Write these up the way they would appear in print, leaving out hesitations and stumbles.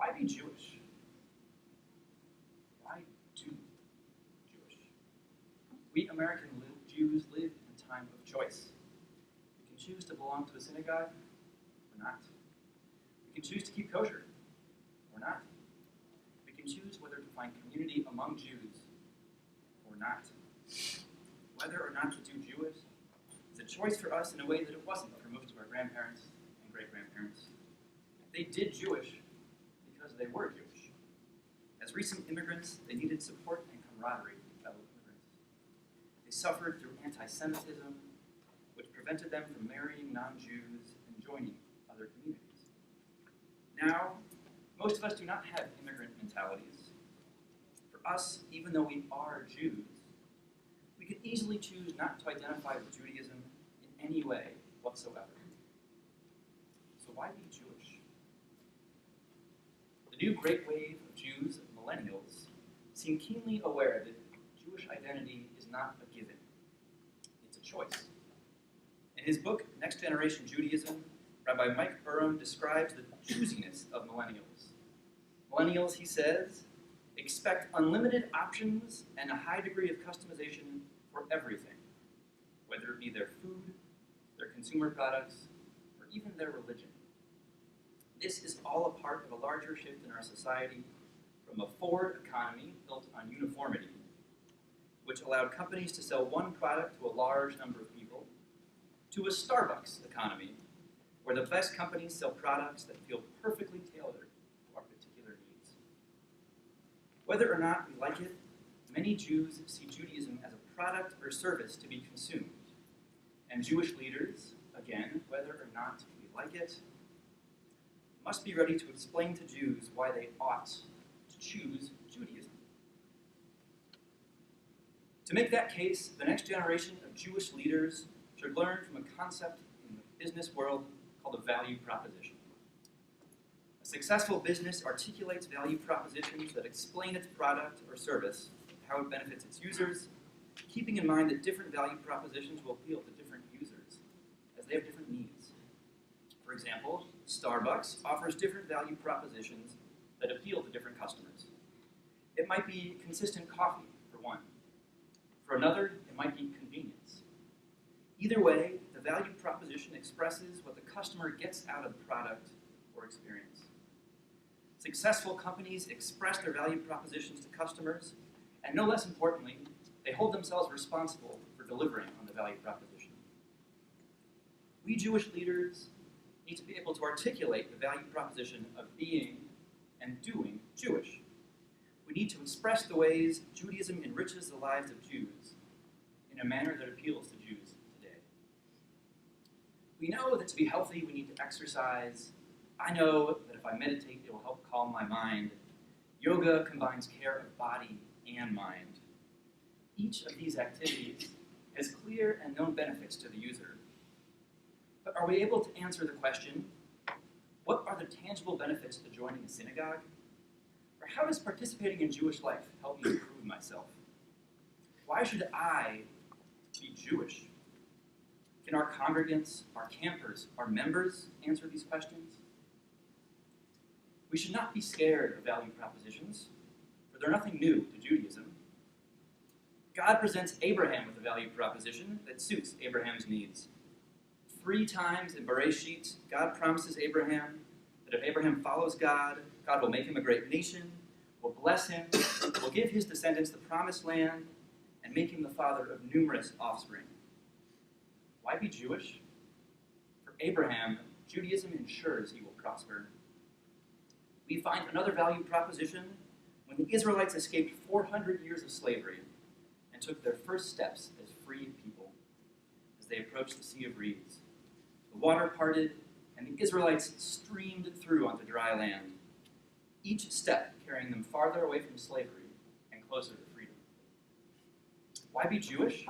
Why be Jewish? Why do Jewish? We American Jews live in a time of choice. We can choose to belong to a synagogue or not. We can choose to keep kosher or not. We can choose whether to find community among Jews or not. Whether or not to do Jewish is a choice for us in a way that it wasn't for most of our grandparents and great-grandparents. They did Jewish because they were Jewish. As recent immigrants, they needed support and camaraderie from fellow immigrants. They suffered through anti-Semitism, which prevented them from marrying non-Jews and joining other communities. Now, most of us do not have immigrant mentalities. For us, even though we are Jews, we can easily choose not to identify with Judaism in any way whatsoever. So why be Jewish? The new great wave of Jews, millennials, seem keenly aware that Jewish identity is not a given. It's a choice. In his book, Next Generation Judaism, Rabbi Mike Burham describes the choosiness of millennials. Millennials, he says, expect unlimited options and a high degree of customization for everything, whether it be their food, their consumer products, or even their religion. This is all a part of a larger shift in our society from a Ford economy built on uniformity, which allowed companies to sell one product to a large number of people, to a Starbucks economy, where the best companies sell products that feel perfectly tailored to our particular needs. Whether or not we like it, many Jews see Judaism as a product or service to be consumed. And Jewish leaders, again, whether or not we like it, must be ready to explain to Jews why they ought to choose Judaism. To make that case, the next generation of Jewish leaders should learn from a concept in the business world called a value proposition. A successful business articulates value propositions that explain its product or service, how it benefits its users, keeping in mind that different value propositions will appeal to different users, as they have different needs. For example, Starbucks offers different value propositions that appeal to different customers. It might be consistent coffee, for one. For another, it might be convenience. Either way, the value proposition expresses what the customer gets out of the product or experience. Successful companies express their value propositions to customers, and no less importantly, they hold themselves responsible for delivering on the value proposition. We Jewish leaders need to be able to articulate the value proposition of being and doing Jewish. We need to express the ways Judaism enriches the lives of Jews in a manner that appeals to Jews today. We know that to be healthy, we need to exercise. I know that if I meditate, it will help calm my mind. Yoga combines care of body and mind. Each of these activities has clear and known benefits to the user. But are we able to answer the question, what are the tangible benefits to joining a synagogue? Or how does participating in Jewish life help me improve myself? Why should I be Jewish? Can our congregants, our campers, our members answer these questions? We should not be scared of value propositions, for they're nothing new to Judaism. God presents Abraham with a value proposition that suits Abraham's needs. 3 times in Bereshit, God promises Abraham that if Abraham follows God, God will make him a great nation, will bless him, will give his descendants the promised land, and make him the father of numerous offspring. Why be Jewish? For Abraham, Judaism ensures he will prosper. We find another value proposition when the Israelites escaped 400 years of slavery and took their first steps as free people as they approached the Sea of Reeds. The water parted, and the Israelites streamed through onto dry land, each step carrying them farther away from slavery and closer to freedom. Why be Jewish?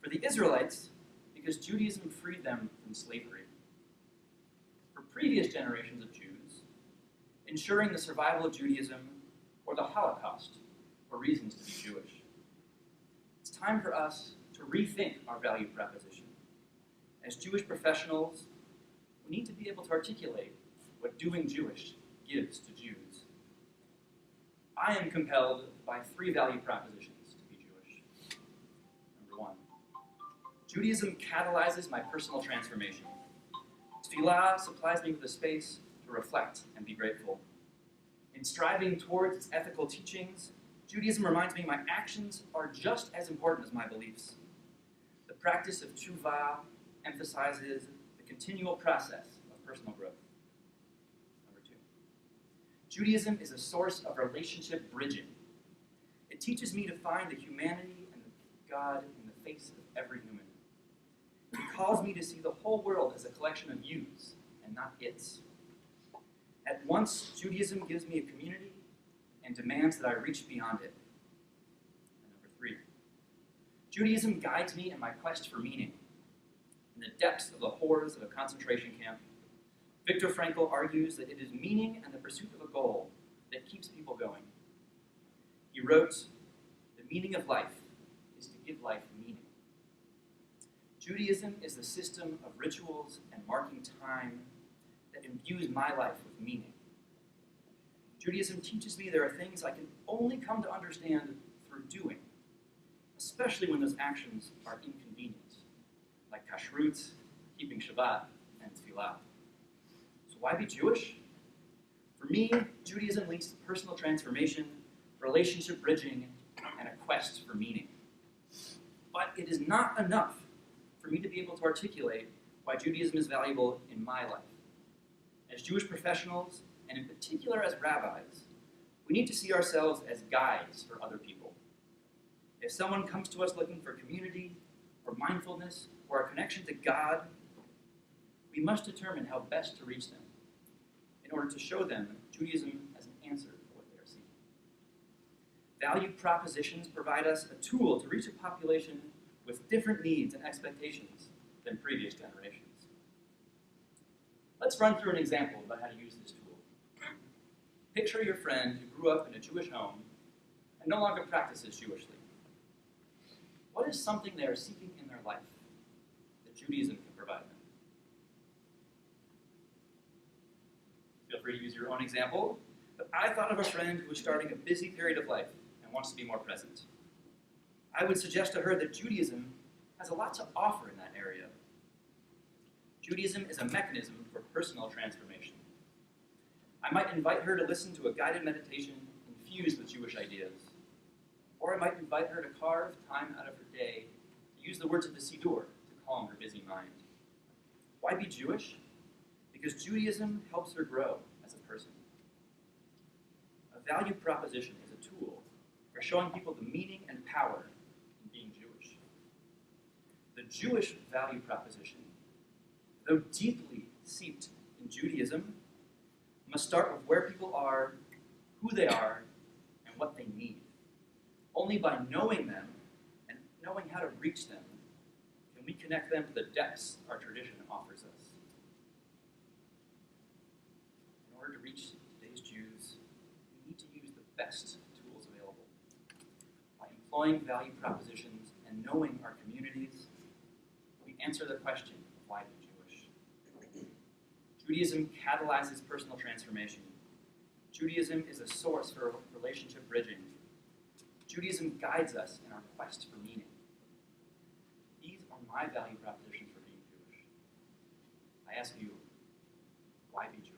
For the Israelites, because Judaism freed them from slavery. For previous generations of Jews, ensuring the survival of Judaism or the Holocaust were reasons to be Jewish. It's time for us to rethink our value proposition. As Jewish professionals, we need to be able to articulate what doing Jewish gives to Jews. I am compelled by three value propositions to be Jewish. Number one, Judaism catalyzes my personal transformation. Tefillah supplies me with a space to reflect and be grateful. In striving towards its ethical teachings, Judaism reminds me my actions are just as important as my beliefs. The practice of tshuva emphasizes the continual process of personal growth. Number two, Judaism is a source of relationship bridging. It teaches me to find the humanity and the God in the face of every human. It calls me to see the whole world as a collection of yous and not its. At once, Judaism gives me a community and demands that I reach beyond it. And number three, Judaism guides me in my quest for meaning. In the depths of the horrors of a concentration camp, Viktor Frankl argues that it is meaning and the pursuit of a goal that keeps people going. He wrote, "The meaning of life is to give life meaning." Judaism is the system of rituals and marking time that imbues my life with meaning. Judaism teaches me there are things I can only come to understand through doing, especially when those actions are inconvenient, like kashrut, keeping Shabbat, and tefillah. So why be Jewish? For me, Judaism leads to personal transformation, relationship bridging, and a quest for meaning. But it is not enough for me to be able to articulate why Judaism is valuable in my life. As Jewish professionals, and in particular as rabbis, we need to see ourselves as guides for other people. If someone comes to us looking for community, or mindfulness, or a connection to God, we must determine how best to reach them in order to show them Judaism as an answer to what they are seeking. Value propositions provide us a tool to reach a population with different needs and expectations than previous generations. Let's run through an example about how to use this tool. Picture your friend who grew up in a Jewish home and no longer practices Jewishly. What is something they are seeking in their life that Judaism can provide them? Feel free to use your own example, but I thought of a friend who was starting a busy period of life and wants to be more present. I would suggest to her that Judaism has a lot to offer in that area. Judaism is a mechanism for personal transformation. I might invite her to listen to a guided meditation infused with Jewish ideas. Or I might invite her to carve time out of her day to use the words of the Siddur to calm her busy mind. Why be Jewish? Because Judaism helps her grow as a person. A value proposition is a tool for showing people the meaning and power in being Jewish. The Jewish value proposition, though deeply seeped in Judaism, must start with where people are, who they are, and what they need. Only by knowing them and knowing how to reach them can we connect them to the depths our tradition offers us. In order to reach today's Jews, we need to use the best tools available. By employing value propositions and knowing our communities, we answer the question of why be Jewish. Judaism catalyzes personal transformation. Judaism is a source for relationship bridging. Judaism guides us in our quest for meaning. These are my value propositions for being Jewish. I ask you, why be Jewish?